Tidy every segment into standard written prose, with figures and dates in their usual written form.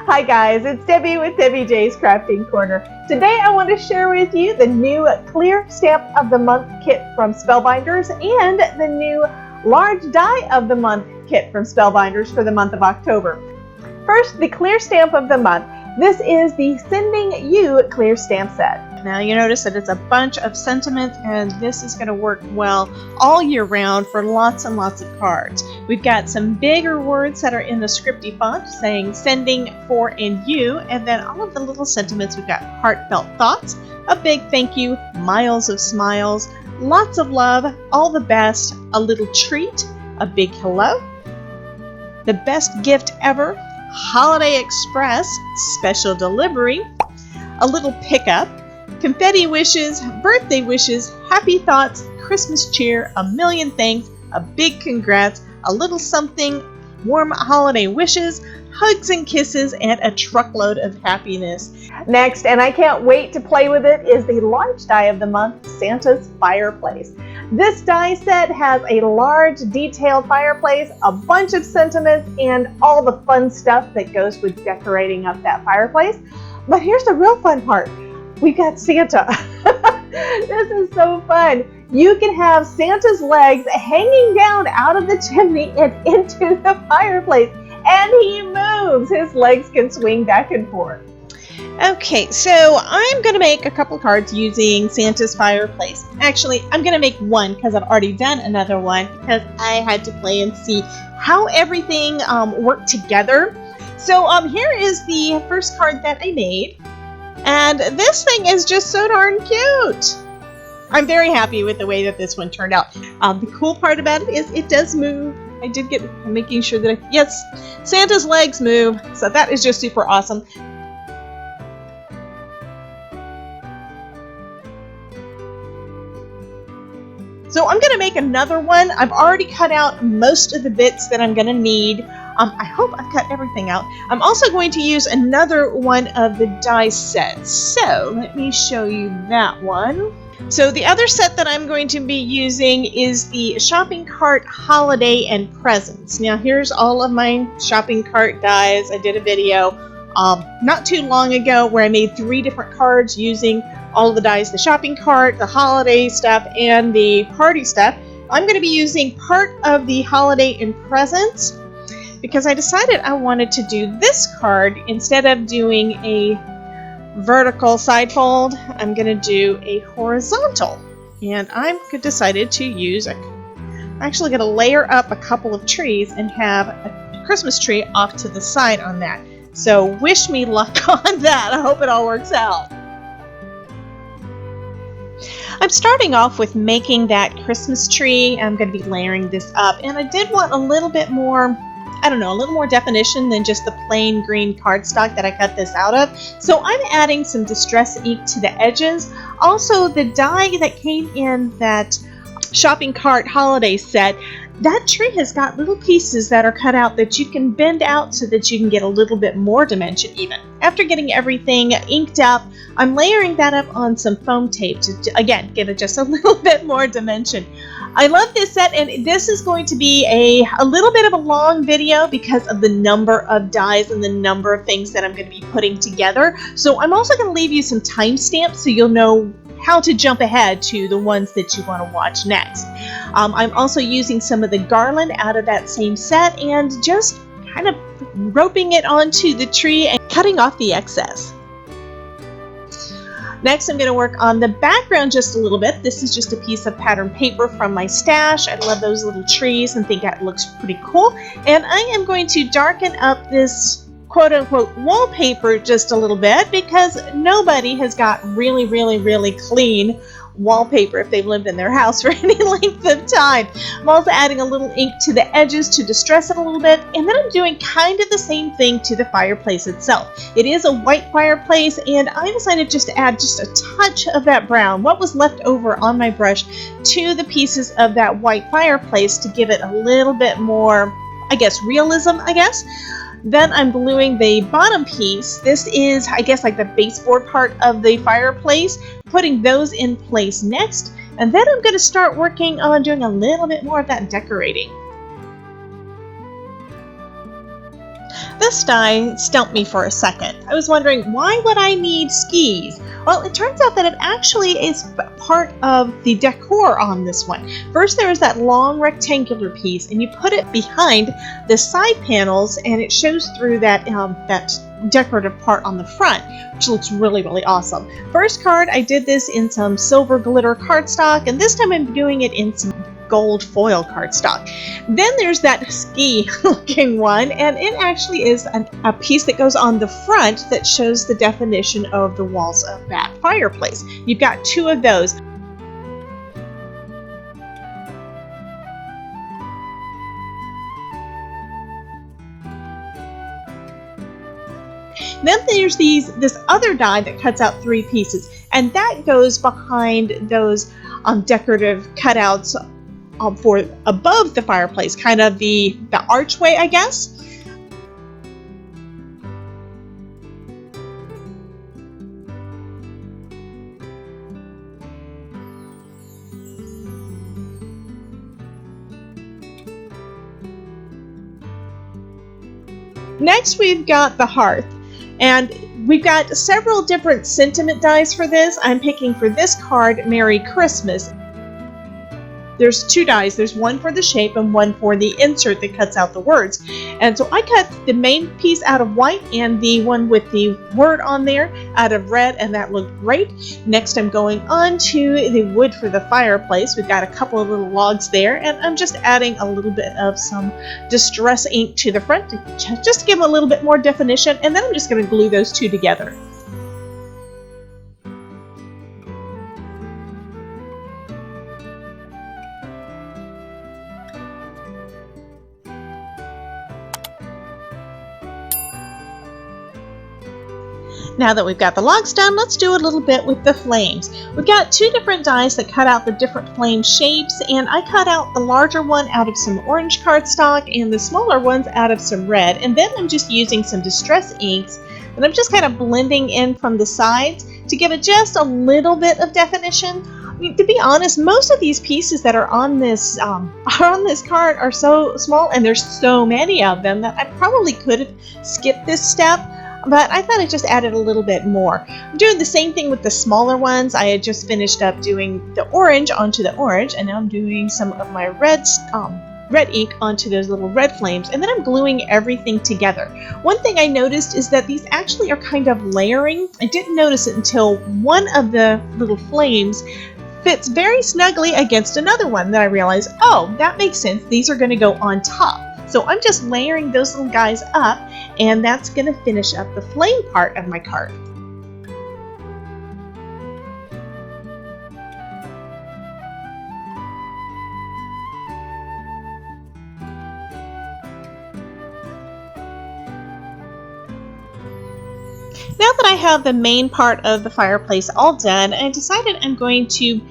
Hi guys, it's Debbie with Debbie J's Crafting Corner. Today I want to share with you the new Clear Stamp of the Month kit from Spellbinders and the new Large Die of the Month kit from Spellbinders for the month of October. First, the Clear Stamp of the Month. This is the Sending You Clear Stamp set. Now you notice that it's a bunch of sentiments, and this is going to work well all year round for lots and lots of cards. We've got some bigger words that are in the scripty font saying sending, for, and you, and then all of the little sentiments. We've got heartfelt thoughts, a big thank you, miles of smiles, lots of love, all the best, a little treat, a big hello, the best gift ever, Holiday Express, special delivery, a little pickup, confetti wishes, birthday wishes, happy thoughts, Christmas cheer, a million thanks, a big congrats, a little something, warm holiday wishes, hugs and kisses, and a truckload of happiness. Next, and I can't wait to play with it, is the Large Die of the Month, Santa's Fireplace. This die set has a large detailed fireplace, a bunch of sentiments, and all the fun stuff that goes with decorating up that fireplace. But here's the real fun part. We've got Santa. This is so fun. You can have Santa's legs hanging down out of the chimney and into the fireplace, and he moves. His legs can swing back and forth. Okay, so I'm going to make a couple cards using Santa's Fireplace. Actually, I'm going to make one because I've already done another one because I had to play and see how everything worked together. So here is the first card that I made. And this thing is just so darn cute. I'm very happy with the way that this one turned out. The cool part about it is it does move. I did get making sure that, yes, Santa's legs move. So that is just super awesome. So I'm going to make another one. I've already cut out most of the bits that I'm going to need. I hope I've cut everything out. I'm also going to use another one of the die sets. So let me show you that one. So the other set that I'm going to be using is the Shopping Cart Holiday and Presents. Now here's all of my shopping cart dies. I did a video not too long ago where I made 3 different cards using all of the dies, the shopping cart, the holiday stuff, and the party stuff. I'm going to be using part of the Holiday and Presents because I decided I wanted to do this card instead of doing a vertical side fold. I'm going to do a horizontal, and I'm decided to use I'm actually going to layer up a couple of trees and have a Christmas tree off to the side on that. So wish me luck on that. I hope it all works out. I'm starting off with making that Christmas tree. I'm going to be layering this up, and I did want a little bit more, I don't know, a little more definition than just the plain green cardstock that I cut this out of. So I'm adding some distress ink to the edges. Also, the die that came in that shopping cart holiday set, that tree has got little pieces that are cut out that you can bend out so that you can get a little bit more dimension even. After getting everything inked up, I'm layering that up on some foam tape to, again, give it just a little bit more dimension. I love this set, and this is going to be a little bit of a long video because of the number of dies and the number of things that I'm going to be putting together. So I'm also going to leave you some timestamps so you'll know how to jump ahead to the ones that you want to watch next. I'm also using some of the garland out of that same set and just kind of roping it onto the tree and cutting off the excess. Next, I'm going to work on the background just a little bit. This is just a piece of pattern paper from my stash. I love those little trees and think that looks pretty cool. And I am going to darken up this quote-unquote wallpaper just a little bit because nobody has got really, really, really clean wallpaper if they've lived in their house for any length of time. I'm also adding a little ink to the edges to distress it a little bit, and then I'm doing kind of the same thing to the fireplace itself. It is a white fireplace, and I decided just to add just a touch of that brown, what was left over on my brush, to the pieces of that white fireplace to give it a little bit more, I guess, realism, I guess. Then I'm gluing the bottom piece. This is, I guess, like the baseboard part of the fireplace, putting those in place next. And then I'm going to start working on doing a little bit more of that decorating. This die stumped me for a second. I was wondering, why would I need skis? Well, it turns out that it actually is part of the decor on this one. First, there is that long rectangular piece, and you put it behind the side panels, and it shows through that that decorative part on the front, which looks really, really awesome. First card, I did this in some silver glitter cardstock, and this time I'm doing it in some gold foil cardstock. Then there's that ski looking one, and it actually is a piece that goes on the front that shows the definition of the walls of that fireplace. You've got two of those. Then there's this other die that cuts out three pieces, and that goes behind those decorative cutouts for above the fireplace, kind of the archway, I guess. Next, we've got the hearth, and we've got several different sentiment dies for this. I'm picking for this card Merry Christmas. There's two dies. There's one for the shape and one for the insert that cuts out the words. And so I cut the main piece out of white and the one with the word on there out of red, and that looked great. Next, I'm going on to the wood for the fireplace. We've got a couple of little logs there, and I'm just adding a little bit of some distress ink to the front just to give them a little bit more definition, and then I'm just going to glue those two together. Now that we've got the logs done, let's do a little bit with the flames. We've got two different dies that cut out the different flame shapes, and I cut out the larger one out of some orange cardstock and the smaller ones out of some red. And then I'm just using some distress inks, and I'm just kind of blending in from the sides to give it just a little bit of definition. I mean, to be honest, most of these pieces that are on this card are so small, and there's so many of them that I probably could have skipped this step. But I thought I just added a little bit more. I'm doing the same thing with the smaller ones. I had just finished up doing the orange onto the orange, and now I'm doing some of my red ink onto those little red flames, and then I'm gluing everything together. One thing I noticed is that these actually are kind of layering. I didn't notice it until one of the little flames fits very snugly against another one that I realized, oh, that makes sense. These are going to go on top. So I'm just layering those little guys up, and that's going to finish up the flame part of my card. Now that I have the main part of the fireplace all done, I decided I'm going to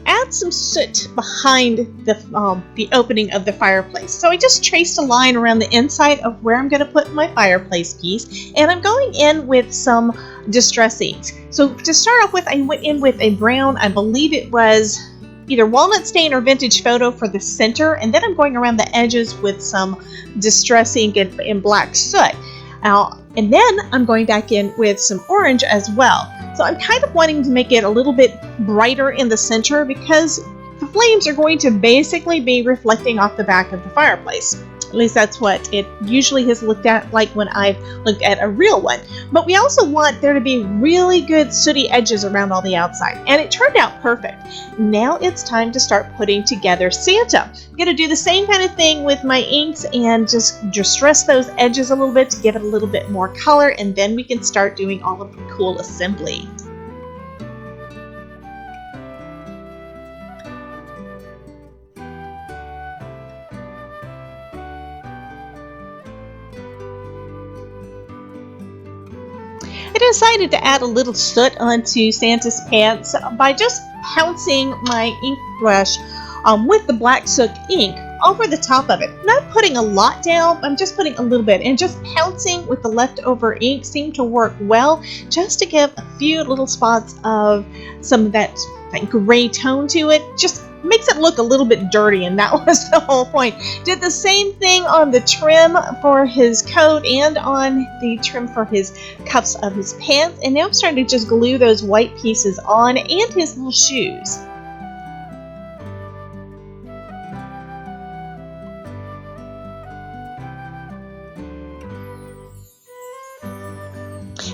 add some soot behind the opening of the fireplace. So I just traced a line around the inside of where I'm going to put my fireplace piece, and I'm going in with some distress inks. So to start off with, I went in with a brown, I believe it was either walnut stain or vintage photo for the center, and then I'm going around the edges with some distress ink and black soot. And then I'm going back in with some orange as well. So I'm kind of wanting to make it a little bit brighter in the center because the flames are going to basically be reflecting off the back of the fireplace. At least that's what it usually has looked at like when I've looked at a real one. But we also want there to be really good sooty edges around all the outside. And it turned out perfect. Now it's time to start putting together Santa. I'm going to do the same kind of thing with my inks and just distress those edges a little bit to give it a little bit more color. And then we can start doing all of the cool assembly. I decided to add a little soot onto Santa's pants by just pouncing my ink brush with the black soot ink over the top of it. Not putting a lot down, I'm just putting a little bit, and just pouncing with the leftover ink seemed to work well, just to give a few little spots of some of that gray tone to it. Just makes it look a little bit dirty, and that was the whole point. Did the same thing on the trim for his coat and on the trim for his cuffs of his pants, and now I'm starting to just glue those white pieces on and his little shoes.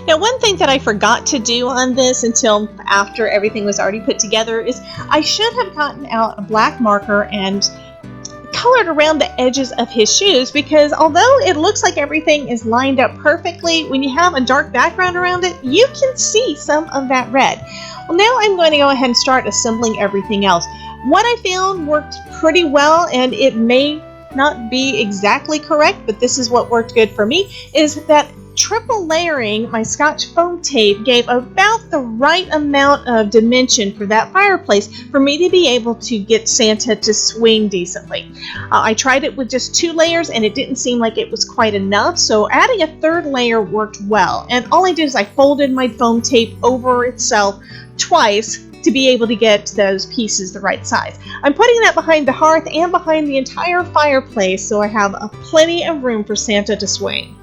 Now, one thing that I forgot to do on this until after everything was already put together is I should have gotten out a black marker and colored around the edges of his shoes, because although it looks like everything is lined up perfectly, when you have a dark background around it, you can see some of that red. Well, now I'm going to go ahead and start assembling everything else. What I found worked pretty well, and it may not be exactly correct, but this is what worked good for me, is that triple layering my Scotch foam tape gave about the right amount of dimension for that fireplace for me to be able to get Santa to swing decently. I tried it with just 2 layers and it didn't seem like it was quite enough, so adding a 3rd layer worked well. And all I did is I folded my foam tape over itself twice to be able to get those pieces the right size. I'm putting that behind the hearth and behind the entire fireplace, so I have plenty of room for Santa to swing.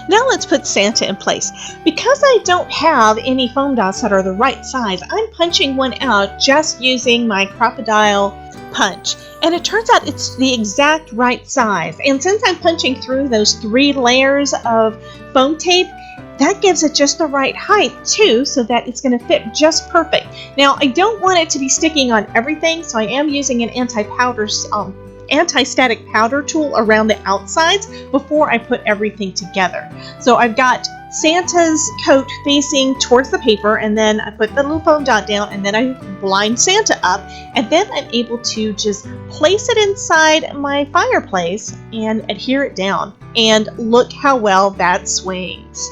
Now let's put Santa in place. Because I don't have any foam dots that are the right size, I'm punching one out just using my crocodile punch. And it turns out it's the exact right size. And since I'm punching through those 3 layers of foam tape, that gives it just the right height too, so that it's going to fit just perfect. Now, I don't want it to be sticking on everything, so I am using an anti-static powder tool around the outsides before I put everything together. So I've got Santa's coat facing towards the paper, and then I put the little foam dot down, and then I blind Santa up, and then I'm able to just place it inside my fireplace and adhere it down. And look how well that swings.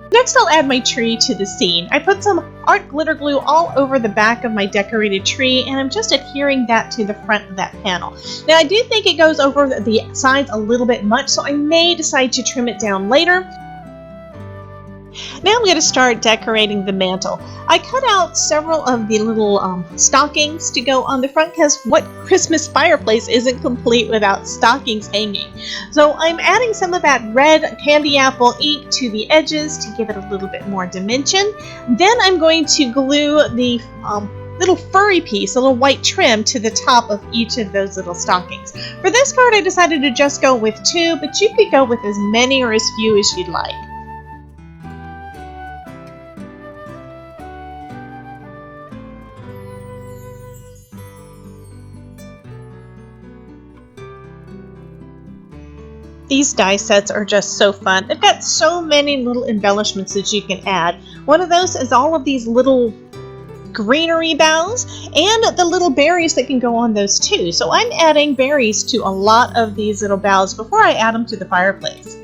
Next, I'll add my tree to the scene. I put some art glitter glue all over the back of my decorated tree, and I'm just adhering that to the front of that panel. Now, I do think it goes over the sides a little bit much, so I may decide to trim it down later. Now I'm going to start decorating the mantle. I cut out several of the little stockings to go on the front, because what Christmas fireplace isn't complete without stockings hanging? So I'm adding some of that red candy apple ink to the edges to give it a little bit more dimension. Then I'm going to glue the little furry piece, a little white trim, to the top of each of those little stockings. For this card, I decided to just go with 2, but you could go with as many or as few as you'd like. These die sets are just so fun. They've got so many little embellishments that you can add. One of those is all of these little greenery boughs and the little berries that can go on those too. So I'm adding berries to a lot of these little boughs before I add them to the fireplace.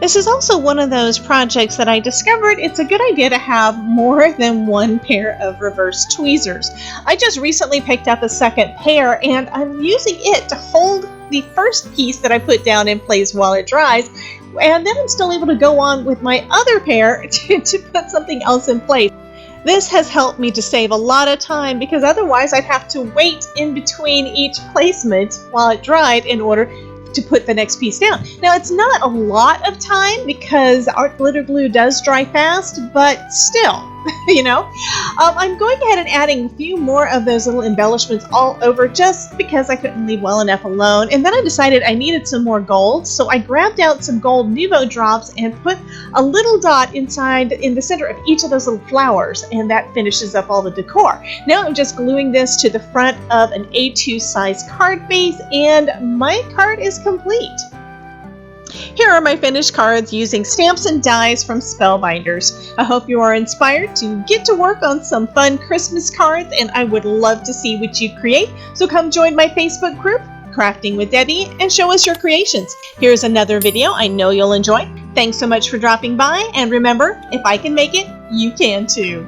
This is also one of those projects that I discovered it's a good idea to have more than one pair of reverse tweezers. I just recently picked up a second pair, and I'm using it to hold the first piece that I put down in place while it dries, and then I'm still able to go on with my other pair to put something else in place. This has helped me to save a lot of time, because otherwise I'd have to wait in between each placement while it dried in order to put the next piece down. Now, it's not a lot of time because art glitter glue does dry fast, but still, you know. I'm going ahead and adding a few more of those little embellishments all over just because I couldn't leave well enough alone. And then I decided I needed some more gold, so I grabbed out some gold Nuvo drops and put a little dot inside in the center of each of those little flowers, and that finishes up all the decor. Now I'm just gluing this to the front of an A2 size card base, and my card is complete. Here are my finished cards using stamps and dies from Spellbinders. I hope you are inspired to get to work on some fun Christmas cards, and I would love to see what you create. So come join my Facebook group, Crafting with Debbie, and show us your creations. Here's another video I know you'll enjoy. Thanks so much for dropping by, and remember, if I can make it, you can too.